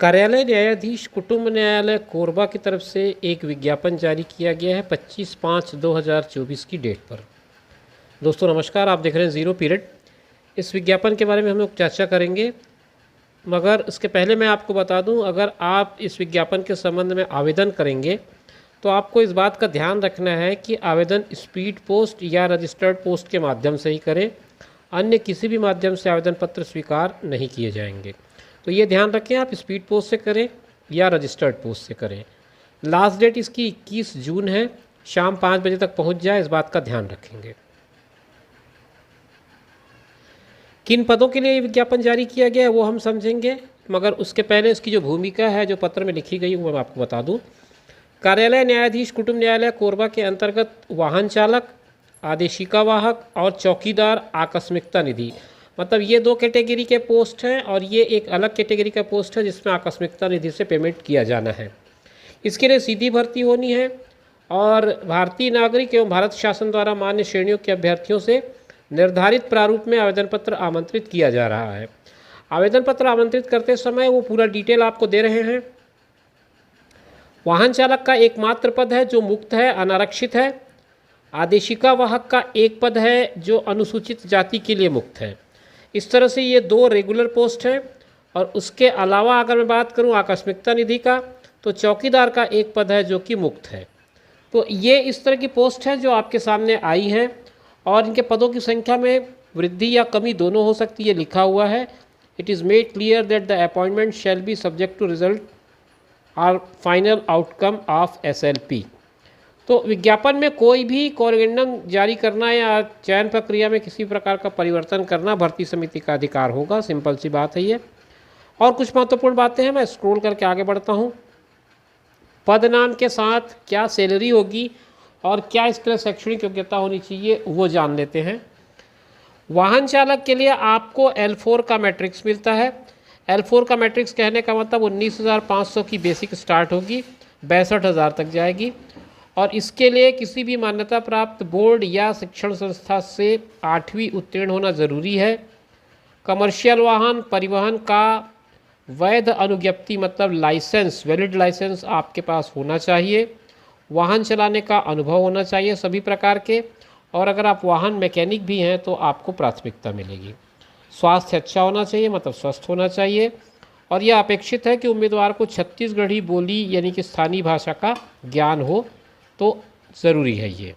कार्यालय न्यायाधीश कुटुंब न्यायालय कोरबा की तरफ से एक विज्ञापन जारी किया गया है 25/5/2024 की डेट पर। दोस्तों नमस्कार, आप देख रहे हैं ज़ीरो पीरियड। इस विज्ञापन के बारे में हम लोग चर्चा करेंगे, मगर इसके पहले मैं आपको बता दूं, अगर आप इस विज्ञापन के संबंध में आवेदन करेंगे तो आपको इस बात का ध्यान रखना है कि आवेदन स्पीड पोस्ट या रजिस्टर्ड पोस्ट के माध्यम से ही करें। अन्य किसी भी माध्यम से आवेदन पत्र स्वीकार नहीं किए जाएंगे। तो ये ध्यान रखें, आप स्पीड पोस्ट से करें या रजिस्टर्ड पोस्ट से करें। लास्ट डेट इसकी 21 जून है, शाम 5 बजे तक पहुंच जाए, इस बात का ध्यान रखेंगे। किन पदों के लिए विज्ञापन जारी किया गया है वो हम समझेंगे, मगर उसके पहले इसकी जो भूमिका है जो पत्र में लिखी गई वो मैं आपको बता दूं। कार्यालय न्यायाधीश कुटुंब न्यायालय कोरबा के अंतर्गत वाहन चालक, आदेशिका वाहक और चौकीदार आकस्मिकता निधि, मतलब ये 2 कैटेगरी के पोस्ट हैं और ये एक अलग कैटेगरी का पोस्ट है जिसमें आकस्मिकता निधि से पेमेंट किया जाना है। इसके लिए सीधी भर्ती होनी है और भारतीय नागरिक एवं भारत शासन द्वारा मान्य श्रेणियों के अभ्यर्थियों से निर्धारित प्रारूप में आवेदन पत्र आमंत्रित किया जा रहा है। आवेदन पत्र आमंत्रित करते समय वो पूरा डिटेल आपको दे रहे हैं। वाहन चालक का एकमात्र पद है जो मुक्त है, अनारक्षित है। आदेशिका वाहक का एक पद है जो अनुसूचित जाति के लिए मुक्त है। इस तरह से ये 2 रेगुलर पोस्ट हैं। और उसके अलावा अगर मैं बात करूं आकस्मिकता निधि का, तो चौकीदार का एक पद है जो कि मुक्त है। तो ये इस तरह की पोस्ट है जो आपके सामने आई हैं और इनके पदों की संख्या में वृद्धि या कमी दोनों हो सकती है, लिखा हुआ है। It is made clear that the appointment shall be subject to result और फाइनल आउटकम ऑफ SLP। तो विज्ञापन में कोई भी कोरिगेंडम जारी करना या चयन प्रक्रिया में किसी प्रकार का परिवर्तन करना भर्ती समिति का अधिकार होगा। सिंपल सी बात है ये। और कुछ महत्वपूर्ण बातें हैं, मैं स्क्रॉल करके आगे बढ़ता हूँ। पद नाम के साथ क्या सैलरी होगी और क्या इसके लिए शैक्षणिक योग्यता होनी चाहिए वो जान लेते हैं। वाहन चालक के लिए आपको L4 का मैट्रिक्स मिलता है। L4 का मैट्रिक्स कहने का मतलब 19,500 की बेसिक स्टार्ट होगी, 62,000 तक जाएगी। और इसके लिए किसी भी मान्यता प्राप्त बोर्ड या शिक्षण संस्था से 8वीं उत्तीर्ण होना ज़रूरी है। कमर्शियल वाहन परिवहन का वैध अनुज्ञप्ति मतलब लाइसेंस, वैलिड लाइसेंस आपके पास होना चाहिए। वाहन चलाने का अनुभव होना चाहिए सभी प्रकार के। और अगर आप वाहन मैकेनिक भी हैं तो आपको प्राथमिकता मिलेगी। स्वास्थ्य अच्छा होना चाहिए, मतलब स्वस्थ होना चाहिए। और यह अपेक्षित है कि उम्मीदवार को छत्तीसगढ़ी बोली यानी कि स्थानीय भाषा का ज्ञान हो, तो ज़रूरी है ये।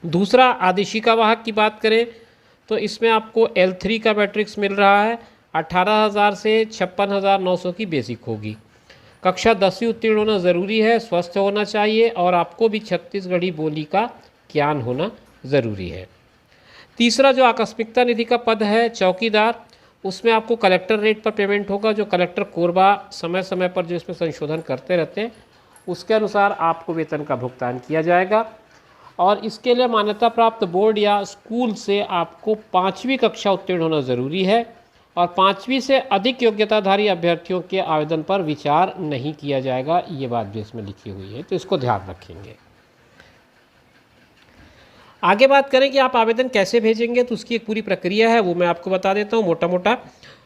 दूसरा, आदेशिका वाहक की बात करें तो इसमें आपको L3 का मैट्रिक्स मिल रहा है। 18,000 से 56,900 की बेसिक होगी। कक्षा 10वीं उत्तीर्ण होना ज़रूरी है, स्वस्थ होना चाहिए और आपको भी छत्तीसगढ़ी बोली का ज्ञान होना ज़रूरी है। तीसरा, जो आकस्मिकता निधि का पद है चौकीदार, उसमें आपको कलेक्टर रेट पर पेमेंट होगा। जो कलेक्टर कोरबा समय समय पर जो इसमें संशोधन करते रहते हैं उसके अनुसार आपको वेतन का भुगतान किया जाएगा। और इसके लिए मान्यता प्राप्त बोर्ड या स्कूल से आपको 5वीं कक्षा उत्तीर्ण होना ज़रूरी है और 5वीं से अधिक योग्यताधारी अभ्यर्थियों के आवेदन पर विचार नहीं किया जाएगा। ये बात भी इसमें लिखी हुई है, तो इसको ध्यान रखेंगे। आगे बात करें कि आप आवेदन कैसे भेजेंगे, तो उसकी एक पूरी प्रक्रिया है, वो मैं आपको बता देता हूँ मोटा मोटा।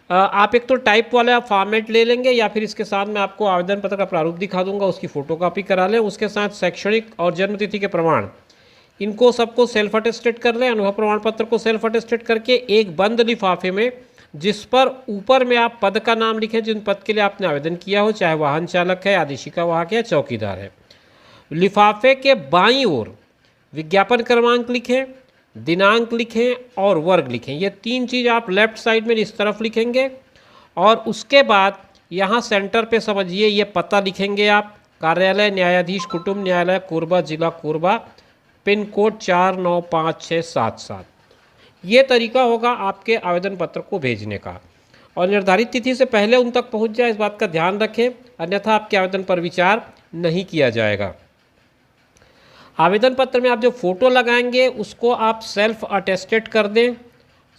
आप एक तो टाइप वाला फॉर्मेट ले लेंगे या फिर इसके साथ मैं आपको आवेदन पत्र का प्रारूप दिखा दूंगा, उसकी फ़ोटोकॉपी करा लें। उसके साथ शैक्षणिक और जन्मतिथि के प्रमाण, इनको सबको सेल्फ अटेस्टेड कर लें। अनुभव प्रमाण पत्र को सेल्फ अटेस्टेड करके एक बंद लिफाफे में, जिस पर ऊपर में आप पद का नाम लिखें जिन पद के लिए आपने आवेदन किया हो, चाहे वाहन चालक है, आदेशिका वाहक है, चौकीदार है। लिफाफे के बाईं ओर विज्ञापन क्रमांक लिखें, दिनांक लिखें और वर्ग लिखें। ये 3 चीज़ आप लेफ्ट साइड में इस तरफ लिखेंगे। और उसके बाद यहाँ सेंटर पे समझिए ये पता लिखेंगे आप, कार्यालय न्यायाधीश कुटुंब न्यायालय कोरबा, जिला कोरबा, पिन कोड 495677। ये तरीका होगा आपके आवेदन पत्र को भेजने का। और निर्धारित तिथि से पहले उन तक पहुँच जाए, इस बात का ध्यान रखें, अन्यथा आपके आवेदन पर विचार नहीं किया जाएगा। आवेदन पत्र में आप जो फ़ोटो लगाएंगे उसको आप सेल्फ अटेस्टेड कर दें,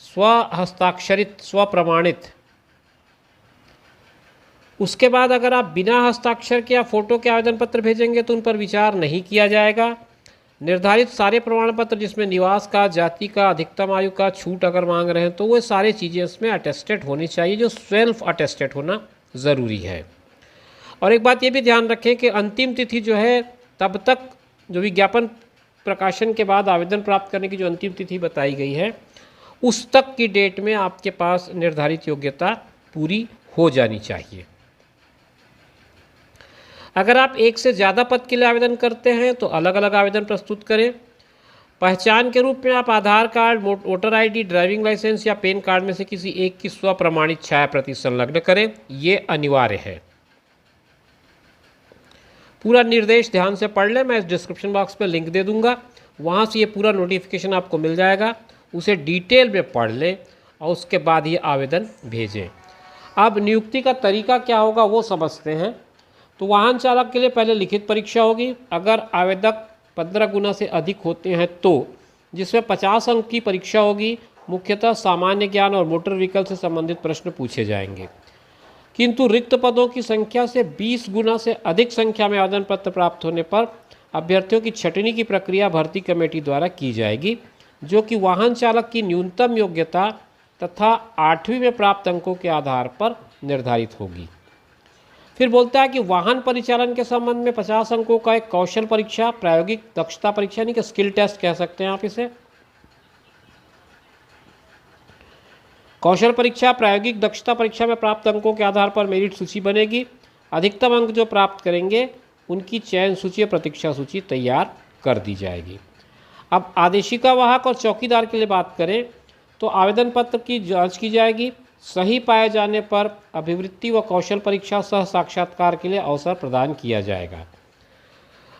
स्व हस्ताक्षरित, स्व प्रमाणित। उसके बाद अगर आप बिना हस्ताक्षर के या फ़ोटो के आवेदन पत्र भेजेंगे तो उन पर विचार नहीं किया जाएगा। निर्धारित सारे प्रमाण पत्र जिसमें निवास का, जाति का, अधिकतम आयु का छूट अगर मांग रहे हैं तो वो सारे चीज़ें इसमें अटेस्टेड होनी चाहिए, जो सेल्फ अटेस्टेड होना ज़रूरी है। और एक बात ये भी ध्यान रखें कि अंतिम तिथि जो है, तब तक जो विज्ञापन प्रकाशन के बाद आवेदन प्राप्त करने की जो अंतिम तिथि बताई गई है, उस तक की डेट में आपके पास निर्धारित योग्यता पूरी हो जानी चाहिए। अगर आप एक से ज़्यादा पद के लिए आवेदन करते हैं तो अलग अलग आवेदन प्रस्तुत करें। पहचान के रूप में आप Aadhaar card, voter ID, driving licence या पैन कार्ड में से किसी एक की स्वप्रमाणित छाया प्रति संलग्न करें, ये अनिवार्य है। पूरा निर्देश ध्यान से पढ़ लें, मैं इस डिस्क्रिप्शन बॉक्स में लिंक दे दूंगा, वहाँ से ये पूरा नोटिफिकेशन आपको मिल जाएगा, उसे डिटेल में पढ़ लें और उसके बाद ये आवेदन भेजें। अब नियुक्ति का तरीका क्या होगा वो समझते हैं। तो वाहन चालक के लिए पहले लिखित परीक्षा होगी, अगर आवेदक 15 गुना से अधिक होते हैं तो, जिसमें 50 अंक की परीक्षा होगी। मुख्यतः सामान्य ज्ञान और मोटर व्हीकल से संबंधित प्रश्न पूछे जाएंगे। किंतु रिक्त पदों की संख्या से 20 गुना से अधिक संख्या में आवेदन पत्र प्राप्त होने पर अभ्यर्थियों की छँटनी की प्रक्रिया भर्ती कमेटी द्वारा की जाएगी, जो कि वाहन चालक की न्यूनतम योग्यता तथा 8वीं में प्राप्त अंकों के आधार पर निर्धारित होगी। फिर बोलता है कि वाहन परिचालन के संबंध में 50 अंकों का एक कौशल परीक्षा, प्रायोगिक दक्षता परीक्षा, यानी कि स्किल टेस्ट कह सकते हैं आप इसे। कौशल परीक्षा, प्रायोगिक दक्षता परीक्षा में प्राप्त अंकों के आधार पर मेरिट सूची बनेगी। अधिकतम अंक जो प्राप्त करेंगे उनकी चयन सूची या प्रतीक्षा सूची तैयार कर दी जाएगी। अब आदेशिका वाहक और चौकीदार के लिए बात करें तो आवेदन पत्र की जांच की जाएगी। सही पाए जाने पर अभिवृत्ति व कौशल परीक्षा सह साक्षात्कार के लिए अवसर प्रदान किया जाएगा।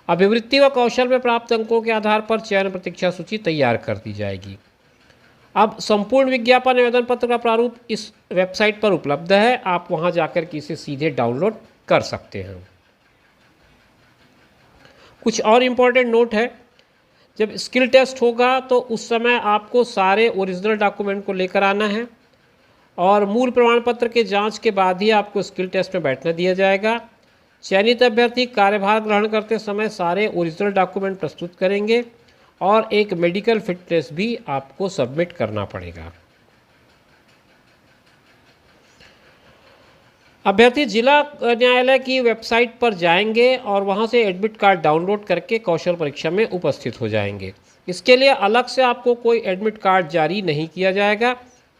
अभिवृत्ति व कौशल में प्राप्त अंकों के आधार पर चयन प्रतीक्षा सूची तैयार कर दी जाएगी। अब संपूर्ण विज्ञापन आवेदन पत्र का प्रारूप इस वेबसाइट पर उपलब्ध है, आप वहां जाकर के इसे सीधे डाउनलोड कर सकते हैं। कुछ और इम्पोर्टेंट नोट है, जब स्किल टेस्ट होगा तो उस समय आपको सारे ओरिजिनल डॉक्यूमेंट को लेकर आना है और मूल प्रमाण पत्र के जांच के बाद ही आपको स्किल टेस्ट में बैठना दिया जाएगा। चयनित अभ्यर्थी कार्यभार ग्रहण करते समय सारे ओरिजिनल डॉक्यूमेंट प्रस्तुत करेंगे और एक मेडिकल फिटनेस भी आपको सबमिट करना पड़ेगा। अभ्यर्थी जिला न्यायालय की वेबसाइट पर जाएंगे और वहां से एडमिट कार्ड डाउनलोड करके कौशल परीक्षा में उपस्थित हो जाएंगे। इसके लिए अलग से आपको कोई एडमिट कार्ड जारी नहीं किया जाएगा।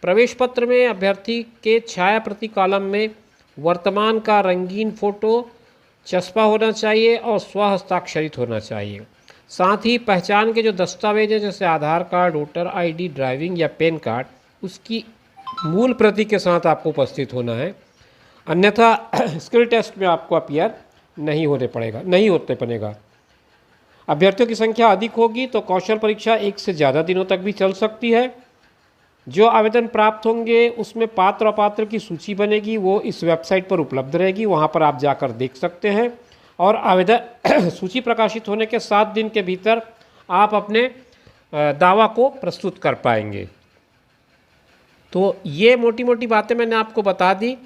प्रवेश पत्र में अभ्यर्थी के छाया प्रति कॉलम में वर्तमान का रंगीन फोटो चस्पा होना चाहिए और स्वहस्ताक्षरित होना चाहिए। साथ ही पहचान के जो दस्तावेज हैं जैसे आधार कार्ड, वोटर आईडी, ड्राइविंग या पैन कार्ड, उसकी मूल प्रति के साथ आपको उपस्थित होना है, अन्यथा स्किल टेस्ट में आपको अपीयर नहीं होते पड़ेगा। अभ्यर्थियों की संख्या अधिक होगी तो कौशल परीक्षा 1 से ज़्यादा दिनों तक भी चल सकती है। जो आवेदन प्राप्त होंगे उसमें पात्र अपात्र की सूची बनेगी, वो इस वेबसाइट पर उपलब्ध रहेगी, वहाँ पर आप जाकर देख सकते हैं। और आवेदन सूची प्रकाशित होने के 7 दिन के भीतर आप अपने दावा को प्रस्तुत कर पाएंगे। तो ये मोटी मोटी बातें मैंने आपको बता दी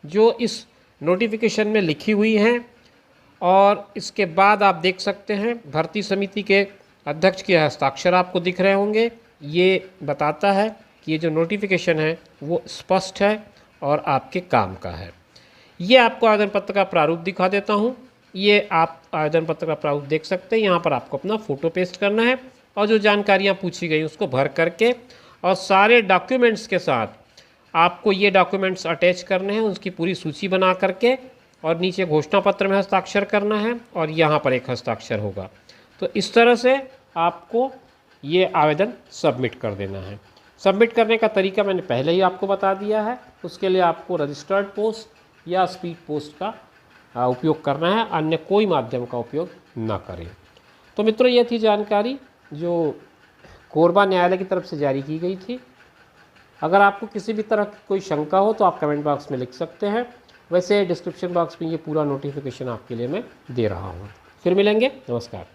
जो इस नोटिफिकेशन में लिखी हुई हैं। और इसके बाद आप देख सकते हैं भर्ती समिति के अध्यक्ष के हस्ताक्षर आपको दिख रहे होंगे। ये बताता है कि ये जो नोटिफिकेशन है वो स्पष्ट है और आपके काम का है। ये आपको आवेदन पत्र का प्रारूप दिखा देता हूँ। ये आप आवेदन पत्र का प्रारूप देख सकते हैं। यहाँ पर आपको अपना फ़ोटो पेस्ट करना है और जो जानकारियाँ पूछी गई उसको भर करके और सारे डॉक्यूमेंट्स के साथ आपको ये डॉक्यूमेंट्स अटैच करने हैं, उसकी पूरी सूची बना करके और नीचे घोषणा पत्र में हस्ताक्षर करना है और यहाँ पर एक हस्ताक्षर होगा। तो इस तरह से आपको ये आवेदन सबमिट कर देना है। सबमिट करने का तरीका मैंने पहले ही आपको बता दिया है। उसके लिए आपको रजिस्टर्ड पोस्ट या स्पीड पोस्ट का उपयोग करना है, अन्य कोई माध्यम का उपयोग ना करें। तो मित्रों, ये थी जानकारी जो कोरबा न्यायालय की तरफ से जारी की गई थी। अगर आपको किसी भी तरह की कोई शंका हो तो आप कमेंट बॉक्स में लिख सकते हैं। वैसे डिस्क्रिप्शन बॉक्स में ये पूरा नोटिफिकेशन आपके लिए मैं दे रहा हूँ। फिर मिलेंगे, नमस्कार।